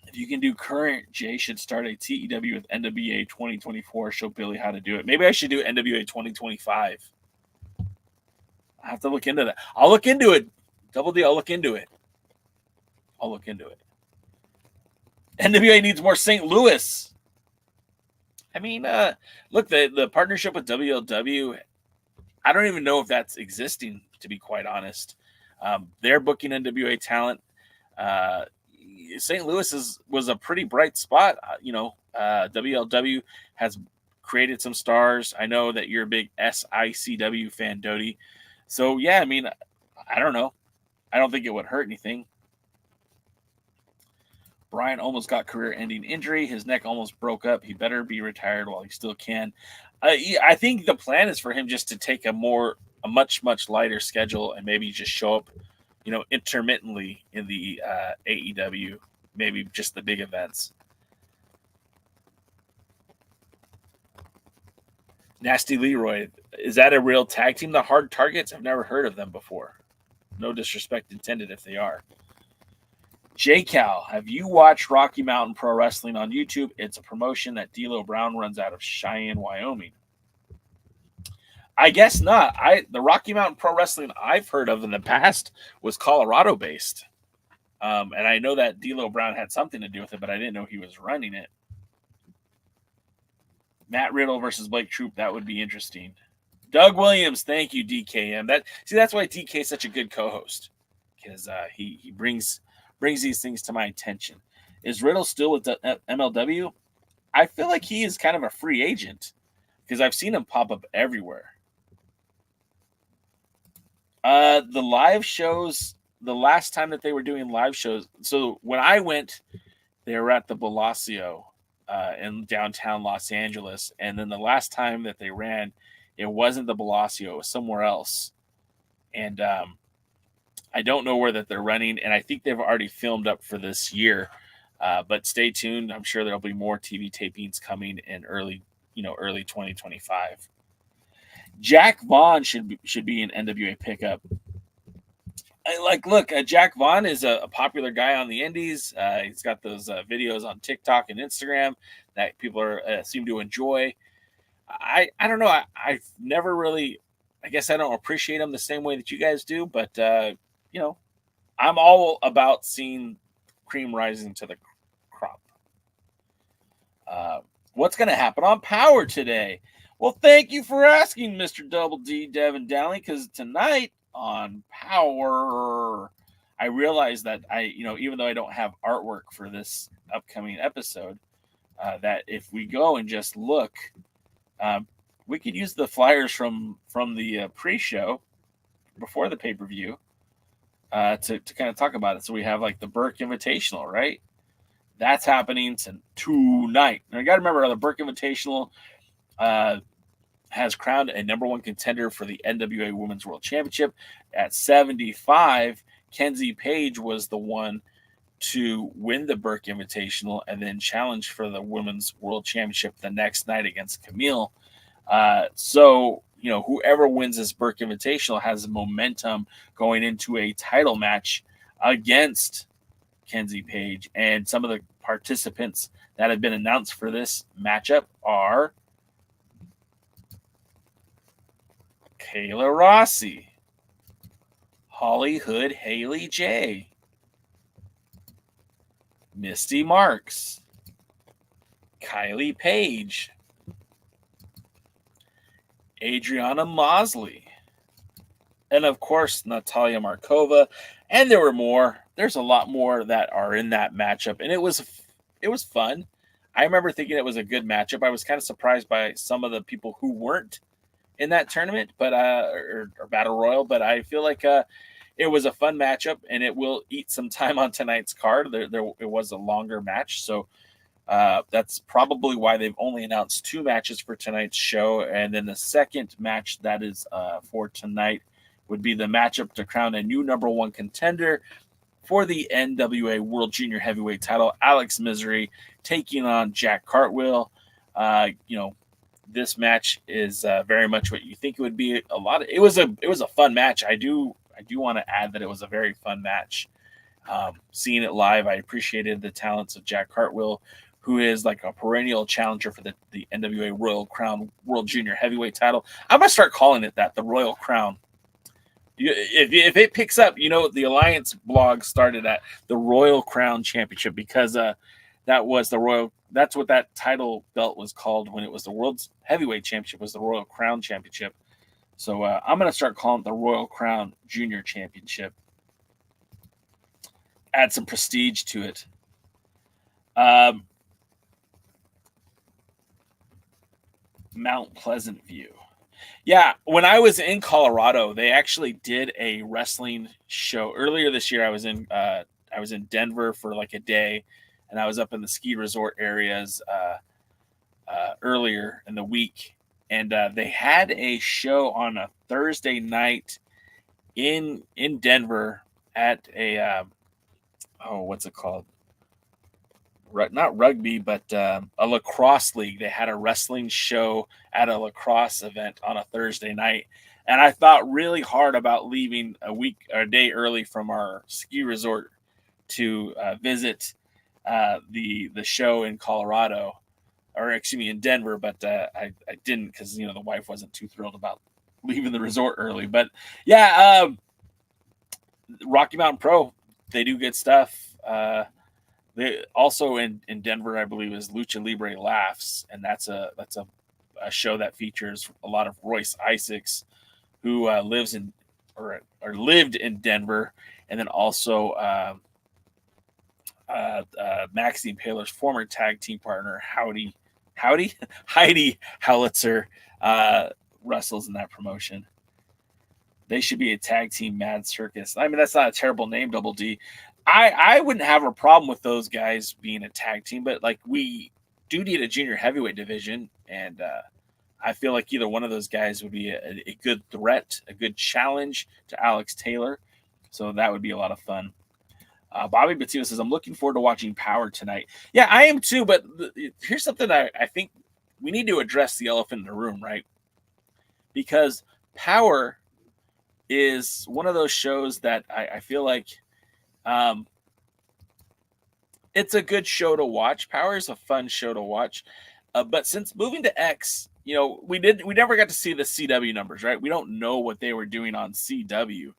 If you can do current, Jay should start a TEW with NWA 2024. Show Billy how to do it. Maybe I should do NWA 2025. I have to look into that. I'll look into it. Double D, I'll look into it. NWA needs more St. Louis. I mean, look, the partnership with WLW, I don't even know if that's existing, to be quite honest. They're booking NWA talent. St. Louis was a pretty bright spot. WLW has created some stars. I know that you're a big SICW fan, Dodie. So, yeah, I mean, I don't know. I don't think it would hurt anything. Brian almost got career-ending injury. His neck almost broke up. He better be retired while he still can. I think the plan is for him just to take a much, much lighter schedule and maybe just show up, intermittently in the AEW, maybe just the big events. Nasty Leroy, is that a real tag team? The Hard Targets? I've never heard of them before. No disrespect intended if they are. J-Cal, have you watched Rocky Mountain Pro Wrestling on YouTube? It's a promotion that D'Lo Brown runs out of Cheyenne, Wyoming. I guess not. The Rocky Mountain Pro Wrestling I've heard of in the past was Colorado-based. And I know that D'Lo Brown had something to do with it, but I didn't know he was running it. Matt Riddle versus Blake Troop, that would be interesting. Doug Williams, thank you, DKM. That's why DK is such a good co-host, because he brings these things to my attention. Is Riddle still with the MLW? I feel like he is kind of a free agent because I've seen him pop up everywhere. The live shows, the last time that they were doing live shows, so when I went, they were at the Bellagio in downtown Los Angeles, and then the last time that they ran, it wasn't the Bellagio, it was somewhere else. And I don't know where that they're running, and I think they've already filmed up for this year. But stay tuned. I'm sure there'll be more TV tapings coming in early 2025. Jack Vaughn should be an NWA pickup. Look, Jack Vaughn is a popular guy on the indies. He's got those videos on TikTok and Instagram that people seem to enjoy. I don't know. I've never really, I guess I don't appreciate him the same way that you guys do, but I'm all about seeing cream rising to the crop. What's going to happen on Power today? Well, thank you for asking, Mr. Double D Devin Downey, because tonight on Power, I realized that even though I don't have artwork for this upcoming episode, that if we go and just look, we could use the flyers from the pre-show before the pay-per-view to kind of talk about it. So we have like the Burke Invitational, right? That's happening tonight. Now you got to remember, the Burke Invitational has crowned a #1 contender for the NWA Women's World Championship. At 75, Kenzie Paige was the one to win the Burke Invitational and then challenge for the Women's World Championship the next night against Camille. So whoever wins this Burke Invitational has momentum going into a title match against Kenzie Paige. And some of the participants that have been announced for this matchup are Kayla Rossi, Holly Hood Haley J, Misty Marks, Kylie Page, Adriana Mosley, and of course Natalia Markova. And there were more. There's a lot more that are in that matchup, and it was fun. I remember thinking it was a good matchup. I was kind of surprised by some of the people who weren't in that tournament, but or battle royal. But I feel like it was a fun matchup, and it will eat some time on tonight's card. It was a longer match, so that's probably why they've only announced 2 matches for tonight's show. And then the second match that is for tonight would be the matchup to crown a new #1 contender for the NWA World Junior Heavyweight title. Alex Misery taking on Jack Cartwheel. This match is very much what you think it would be. It was a fun match. I do want to add that it was a very fun match. Seeing it live, I appreciated the talents of Jack Cartwheel, who is like a perennial challenger for the NWA Royal Crown World Junior Heavyweight title. I'm going to start calling it that, the Royal Crown. If it picks up, the Alliance blog started at the Royal Crown Championship because that's what that title belt was called when it was the World's Heavyweight Championship, was the Royal Crown Championship. So I'm going to start calling it the Royal Crown Junior Championship. Add some prestige to it. Mount Pleasant View. Yeah, when I was in Colorado, they actually did a wrestling show earlier this year. I was in Denver for like a day, and I was up in the ski resort areas earlier in the week, and they had a show on a Thursday night in Denver at a what's it called? Not rugby, but a lacrosse league. They had a wrestling show at a lacrosse event on a Thursday night. And I thought really hard about leaving a day early from our ski resort to visit the show in Colorado, or excuse me, in Denver. But I didn't, because, the wife wasn't too thrilled about leaving the resort early. But yeah, Rocky Mountain Pro, they do good stuff. They also in Denver, I believe, is Lucha Libre Laughs, and that's a a show that features a lot of Royce Isaacs, who lives in or lived in Denver, and then also Max the Impaler's former tag team partner, Heidi Howitzer, wrestles in that promotion. They should be a tag team, Mad Circus. I mean, that's not a terrible name, Double D. I wouldn't have a problem with those guys being a tag team, but like we do need a junior heavyweight division, and I feel like either one of those guys would be a good threat, a good challenge to Alex Taylor. So that would be a lot of fun. Bobby Batista says, I'm looking forward to watching Power tonight. Yeah, I am too, but here's something I think we need to address the elephant in the room, right? Because Power is one of those shows that I feel like it's a good show to watch. Power is a fun show to watch. But since moving to X, you know, we never got to see the CW numbers, right? We don't know what they were doing on CW.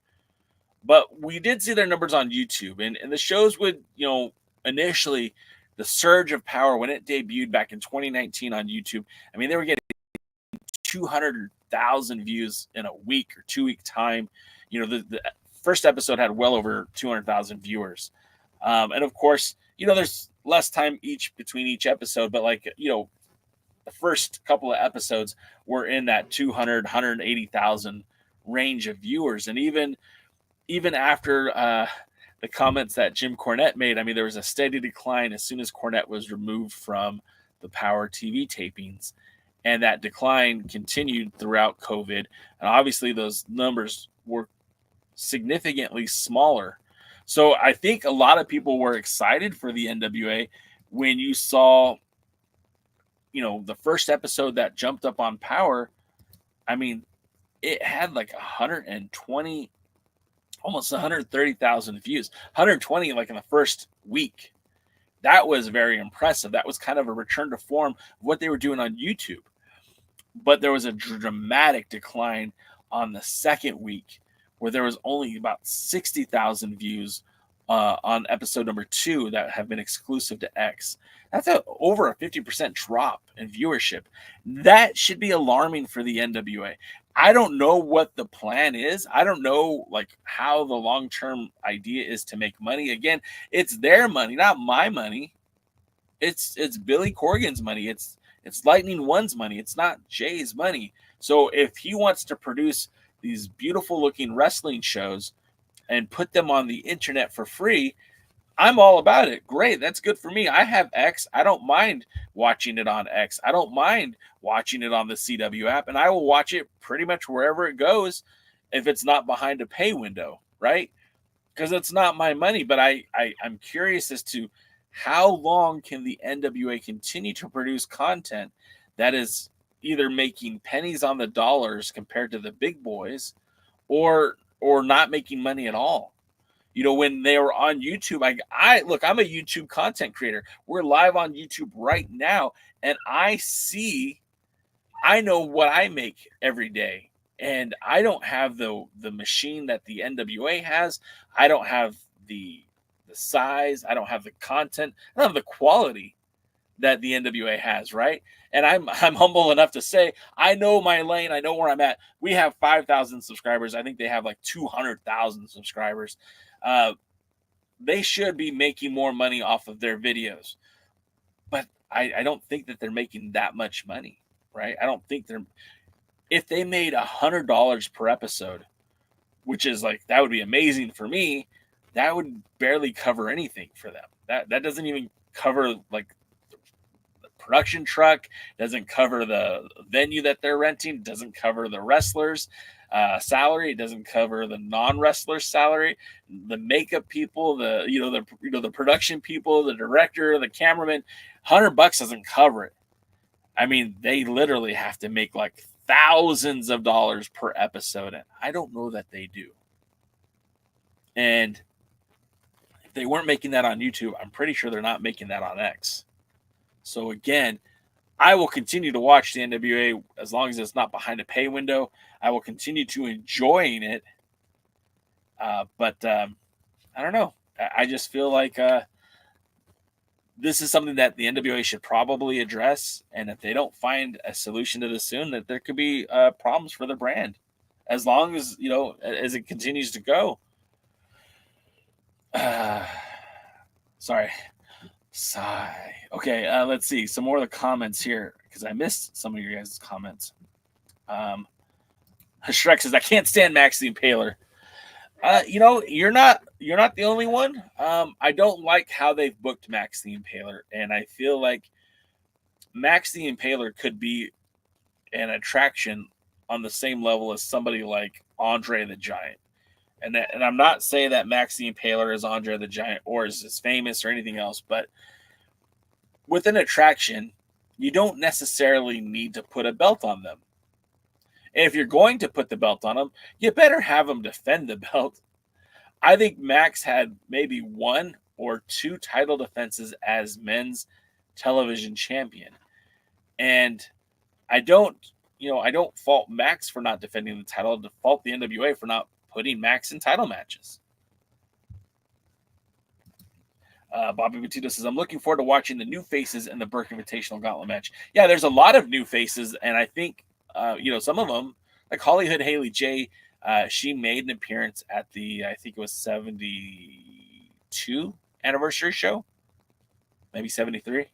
But we did see their numbers on YouTube. And the shows would, you know, initially, the surge of Power when it debuted back in 2019 on YouTube, I mean, they were getting 200,000 views in a week or 2 week time. You know, the first episode had well over 200,000 viewers. And of course, you know, there's less time between each episode, but like, you know, the first couple of episodes were in that 200, 180,000 range of viewers. And even after the comments that Jim Cornette made, I mean, there was a steady decline as soon as Cornette was removed from the Power TV tapings. And that decline continued throughout COVID. And obviously those numbers were significantly smaller. So I think a lot of people were excited for the NWA when you saw, you know, the first episode that jumped up on Power. I mean, it had like 120, almost 130,000 views, 120 like in the first week. That was very impressive. That was kind of a return to form of what they were doing on YouTube. But there was a dramatic decline on the second week where there was only about 60,000 views on episode number 2 that have been exclusive to X. That's over a 50% drop in viewership. That should be alarming for the NWA. I don't know what the plan is. I don't know like how the long-term idea is to make money. Again, it's their money, not my money. It's Billy Corgan's money. It's Lightning One's money. It's not Jay's money. So if he wants to produce these beautiful looking wrestling shows and put them on the internet for free, I'm all about it. Great. That's good for me. I have X. I don't mind watching it on X. I don't mind watching it on the CW app, and I will watch it pretty much wherever it goes if it's not behind a pay window, right? Because it's not my money. But I'm curious as to how long can the NWA continue to produce content that is either making pennies on the dollars compared to the big boys or not making money at all. You know, when they were on YouTube, look, I'm a YouTube content creator. We're live on YouTube right now, and I know what I make every day. And I don't have the machine that the NWA has. I don't have the size. I don't have the content. I don't have the quality that the NWA has, right? And I'm humble enough to say I know my lane. I know where I'm at. We have 5,000 subscribers. I think they have like 200,000 subscribers. They should be making more money off of their videos, but I don't think that they're making that much money, right? I don't think if they made $100 per episode, which is like, that would be amazing for me. That would barely cover anything for them. That doesn't even cover like the production truck, doesn't cover the venue that they're renting, doesn't cover the wrestlers' salary, it doesn't cover the non-wrestlers' salary, the makeup people, the production people, the director, the cameraman. $100 doesn't cover it. I mean, they literally have to make like thousands of dollars per episode, and I don't know that they do. And if they weren't making that on YouTube, I'm pretty sure they're not making that on X. So again, I will continue to watch the NWA as long as it's not behind a pay window. I will continue to enjoying it. But I don't know. I just feel like this is something that the NWA should probably address. And if they don't find a solution to this soon, that there could be problems for the brand as long as, as it continues to go. Sorry. Sigh. Okay, let's see. Some more of the comments here because I missed some of your guys' comments. Shrek says, I can't stand Max the Impaler. You're not the only one. I don't like how they've booked Max the Impaler, and I feel like Max the Impaler could be an attraction on the same level as somebody like Andre the Giant. And I'm not saying that Max the Impaler is Andre the Giant or is as famous or anything else, but with an attraction, you don't necessarily need to put a belt on them. And if you're going to put the belt on them, you better have them defend the belt. I think Max had maybe 1 or 2 title defenses as men's television champion. And I don't fault Max for not defending the title. I fault the NWA for not putting Max in title matches. Bobby Batista says, I'm looking forward to watching the new faces in the Burke Invitational Gauntlet match. Yeah, there's a lot of new faces, and I think some of them, like Hollywood Haley J, she made an appearance at the, I think it was 72 anniversary show, maybe 73.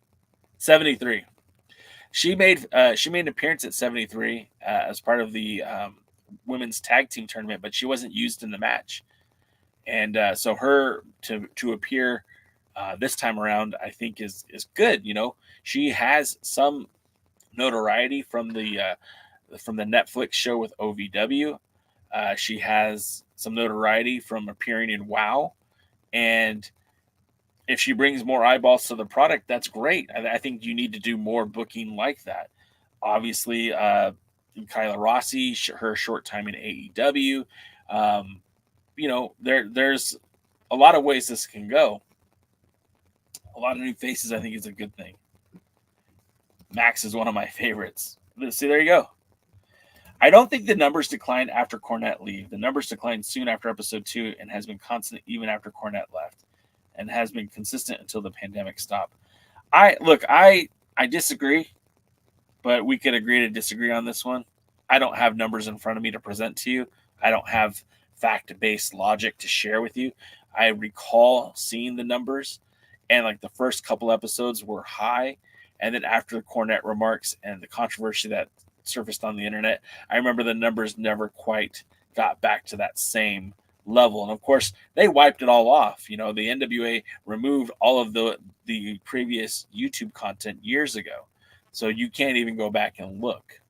She made an appearance at 73 as part of the women's tag team tournament, but she wasn't used in the match, and so her to appear this time around, I think is good. She has some notoriety from the Netflix show with OVW. She has some notoriety from appearing in WoW, and if she brings more eyeballs to the product, that's great. I think you need to do more booking like that. Obviously, Kyla Rossi, her short time in AEW, there's a lot of ways this can go. A lot of new faces, I think, is a good thing. Max is one of my favorites. See, there you go. I don't think the numbers declined after Cornette leave. The numbers declined soon after episode 2 and has been constant even after Cornette left, and has been consistent until the pandemic stopped. I disagree, but we could agree to disagree on this one. I don't have numbers in front of me to present to you. I don't have fact-based logic to share with you. I recall seeing the numbers, and like the first couple episodes were high, and then after the Cornette remarks and the controversy that surfaced on the internet, I remember the numbers never quite got back to that same level. And of course, they wiped it all off. The NWA removed all of the previous YouTube content years ago, so you can't even go back and look.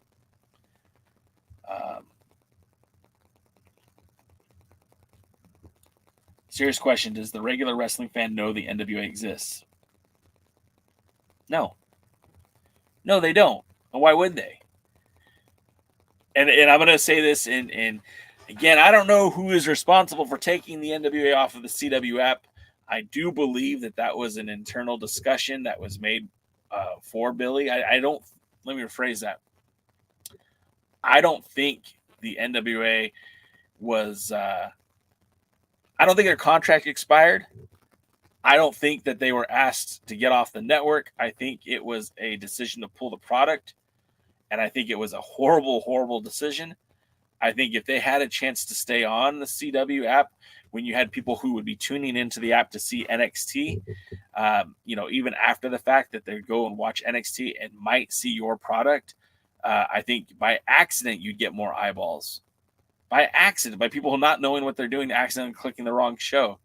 Serious question: does the regular wrestling fan know the NWA exists? No, they don't. And why would they? And I'm going to say this, and again, I don't know who is responsible for taking the NWA off of the CW app. I do believe that was an internal discussion that was made for Billy. Let me rephrase that. I don't think the NWA was, I don't think their contract expired. I don't think that they were asked to get off the network. I think it was a decision to pull the product. And I think it was a horrible, horrible decision. I think if they had a chance to stay on the CW app, when you had people who would be tuning into the app to see NXT, even after the fact that they'd go and watch NXT and might see your product, I think by accident you'd get more eyeballs. By accident, by people not knowing what they're doing, accidentally clicking the wrong show.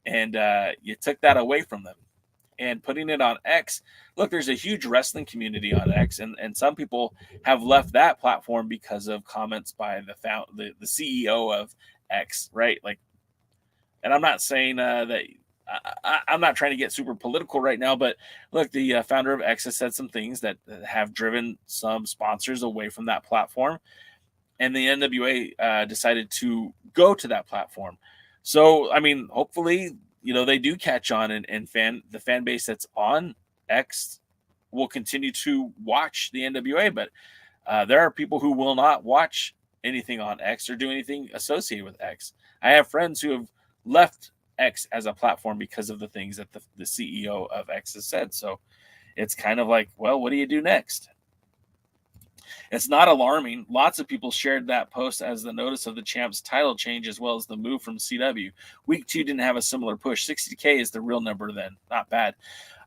And you took that away from them. And putting it on X, look, there's a huge wrestling community on X, and some people have left that platform because of comments by the CEO of X, right? Like, and I'm not saying that I'm not trying to get super political right now, but look, the founder of X has said some things that have driven some sponsors away from that platform, and the NWA decided to go to that platform. So, I mean, hopefully, they do catch on, and the fan base that's on X will continue to watch the NWA. But there are people who will not watch anything on X or do anything associated with X. I have friends who have left X as a platform because of the things that the CEO of X has said. So it's kind of like, well, what do you do next? It's not alarming. Lots of people shared that post as the notice of the champ's title change, as well as the move from CW. Week 2 didn't have a similar push. 60K is the real number then. Not bad.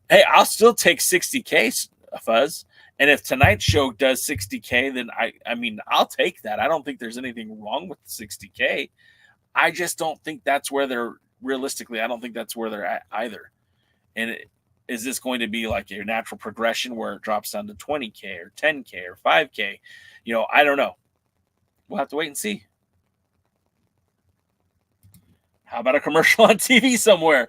Hey, I'll still take 60K, Fuzz. And if tonight's show does 60K, then I mean, I'll take that. I don't think there's anything wrong with the 60K. I just don't think that's where they're realistically. I don't think that's where they're at either. And is this going to be like a natural progression where it drops down to 20K or 10K or 5K? You know, I don't know. We'll have to wait and see. How about a commercial on TV somewhere?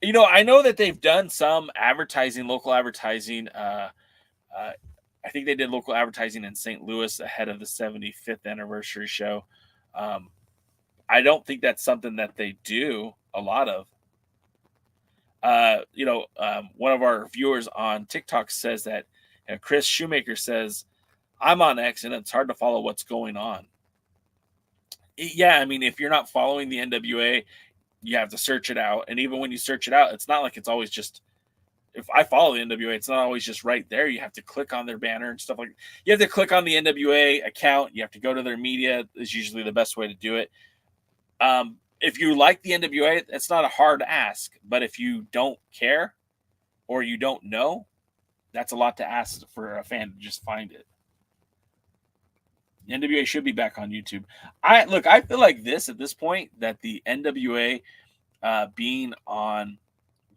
You know, I know that they've done some advertising, local advertising. I think they did local advertising in St. Louis ahead of the 75th anniversary show. I don't think that's something that they do a lot of. One of our viewers on TikTok says that Chris Shoemaker says, I'm on X and it's hard to follow what's going on. Yeah, I mean, if you're not following the NWA, you have to search it out. And even when you search it out, it's not like it's always just, if I follow the NWA, it's not always just right there. You have to click on their banner and stuff like, you have to click on the NWA account. You have to go to their media is usually the best way to do it. If you like the NWA, it's not a hard ask, but if you don't care or you don't know, that's a lot to ask for a fan to just find it. The NWA should be back on YouTube. I feel like this at this point that the NWA being on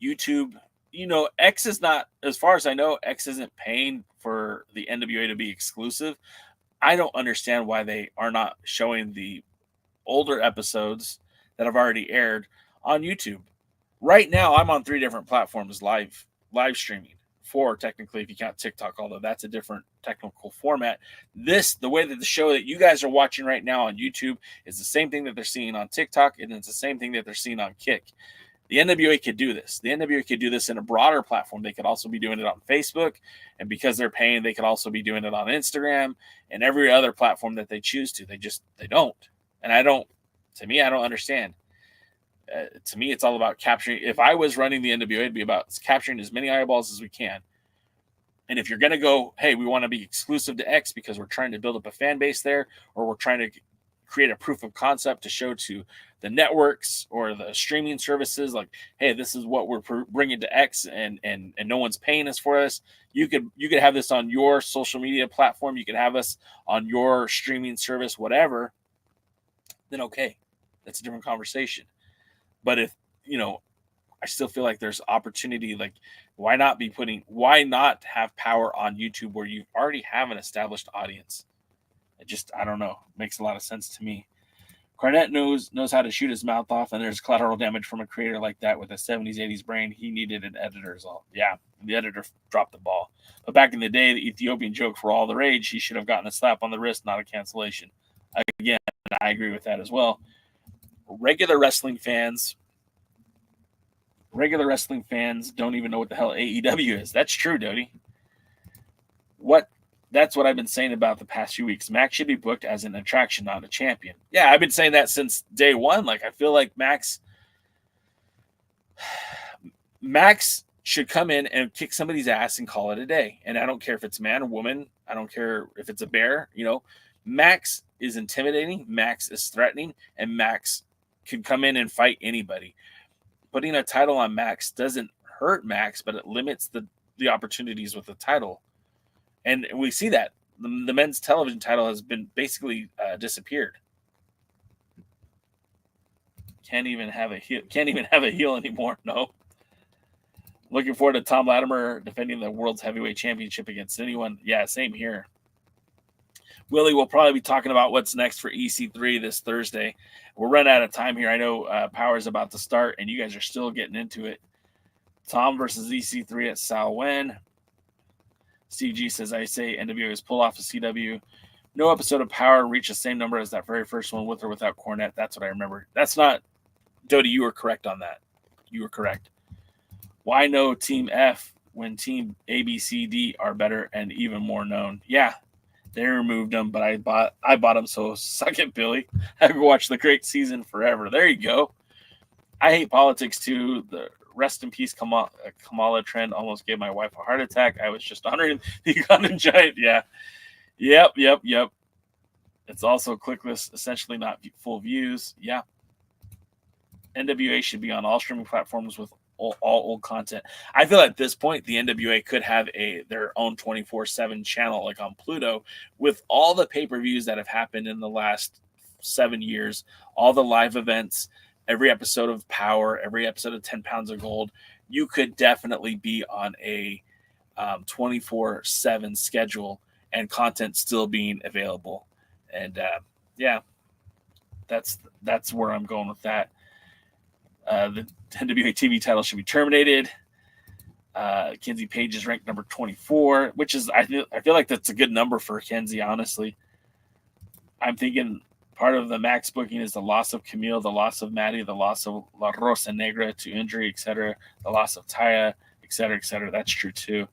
YouTube, you know, X is not, as far as I know, X isn't paying for the NWA to be exclusive. I don't understand why they are not showing the older episodes that have already aired on YouTube. Right now, I'm on 3 different platforms live streaming. 4 technically if you count TikTok, although that's a different technical format. The way that the show that you guys are watching right now on YouTube is the same thing that they're seeing on TikTok, and it's the same thing that they're seeing on Kick. The NWA could do this. The NWA could do this in a broader platform. They could also be doing it on Facebook, and because they're paying, they could also be doing it on Instagram and every other platform that they choose to. They don't. And I don't understand. To me, it's all about capturing. If I was running the NWA, it'd be about capturing as many eyeballs as we can. And if you're going to go, hey, we want to be exclusive to X because we're trying to build up a fan base there, or we're trying to create a proof of concept to show to the networks or the streaming services, like, hey, this is what we're bringing to X, and no one's paying us for this. You could have this on your social media platform. You could have us on your streaming service, whatever. Then okay, that's a different conversation. But if, you know, I still feel like there's opportunity. Like, why not have power on YouTube where you already have an established audience? I don't know. It makes a lot of sense to me. Cornette knows how to shoot his mouth off, and there's collateral damage from a creator like that with a 70s, 80s brain. He needed an editor is all. Yeah, the editor dropped the ball. But back in the day, the Ethiopian joke for all the rage, he should have gotten a slap on the wrist, not a cancellation. Again, I agree with that as well. Regular wrestling fans don't even know what the hell AEW is. That's true, Dodie. That's what I've been saying about the past few weeks. Max should be booked as an attraction, not a champion. Yeah, I've been saying that since day one. Like, I feel like Max should come in and kick somebody's ass and call it a day. And I don't care if it's man or woman. I don't care if it's a bear. You know, Max is intimidating. Max is threatening. And Max can come in and fight anybody. Putting a title on Max doesn't hurt Max, but it limits the opportunities with the title. And we see that the men's television title has been basically disappeared. Can't even have a heel anymore. No. Looking forward to Tom Latimer defending the world's heavyweight championship against anyone. Yeah, same here. Willie will probably be talking about what's next for EC3 this Thursday. We're running out of time here. I know Power's about to start, and you guys are still getting into it. Tom versus EC3 at Salwen. Steve G says, I say NWA is pull off of CW. No episode of Power reached the same number as that very first one with or without Cornette. That's what I remember. That's not, Dodie, you were correct on that. You were correct. Why no Team F when Team A, B, C, D are better and even more known? Yeah, they removed them, but I bought them, so suck it, Billy. I've watched the great season forever. There you go. I hate politics too. The rest in peace Kamala trend almost gave my wife a heart attack. I was just honoring the Ugandan giant. Yeah. Yep. It's also clickless, essentially not full views. Yeah. NWA should be on all streaming platforms with all old content. I feel at this point the NWA could have their own 24/7 channel like on Pluto with all the pay-per-views that have happened in the last 7 years, all the live events, every episode of Power, every episode of 10 Pounds of Gold. You could definitely be on a 24/7 schedule and content still being available. And yeah, that's where I'm going with that. The NWA TV title should be terminated. Kenzie Paige is ranked number 24, which is I feel like that's a good number for Kenzie. Honestly, I'm thinking part of the Max booking is the loss of Camille, the loss of Maddie, the loss of La Rosa Negra to injury, etc. The loss of Taya, etc. That's true too.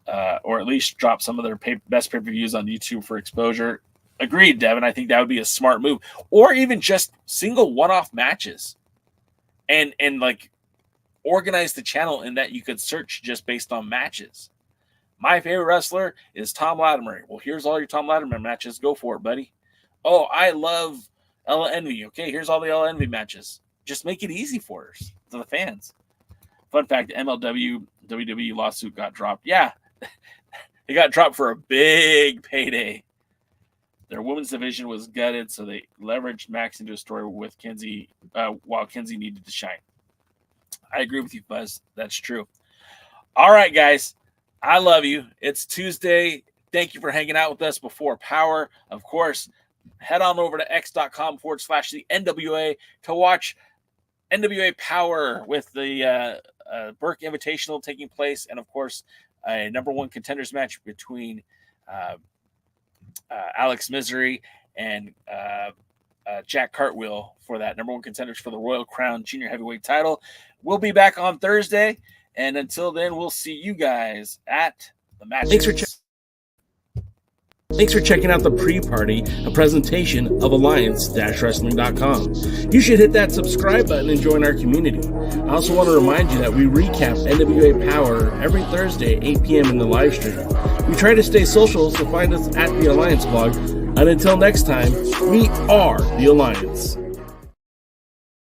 Or at least drop some of their best pay-per-views on YouTube for exposure. Agreed, Devin. I think that would be a smart move. Or even just single one-off matches. And like organize the channel in that you could search just based on matches. My favorite wrestler is Tom Latimer. Well, here's all your Tom Latimer matches. Go for it, buddy. Oh, I love Ella Envy. Okay, here's all the Ella Envy matches. Just make it easy for us, to the fans. Fun fact, MLW WWE lawsuit got dropped. Yeah, it got dropped for a big payday. Their women's division was gutted, so they leveraged Max into a story with Kenzie while Kenzie needed to shine. I agree with you, Buzz. That's true. All right, guys. I love you. It's Tuesday. Thank you for hanging out with us before Power. Of course, head on over to x.com/the NWA to watch NWA Power with the Burke Invitational taking place. And, of course, a number one contenders match between Alex Misery and Jack Cartwheel for that number one contenders for the Royal Crown Junior Heavyweight title. We'll be back on Thursday. And until then, we'll see you guys at the match. Thanks for checking out the Pre-Party, a presentation of Alliance-Wrestling.com. You should hit that subscribe button and join our community. I also want to remind you that we recap NWA Power every Thursday at 8 p.m. in the live stream. We try to stay social, so find us at the Alliance blog. And until next time, we are the Alliance.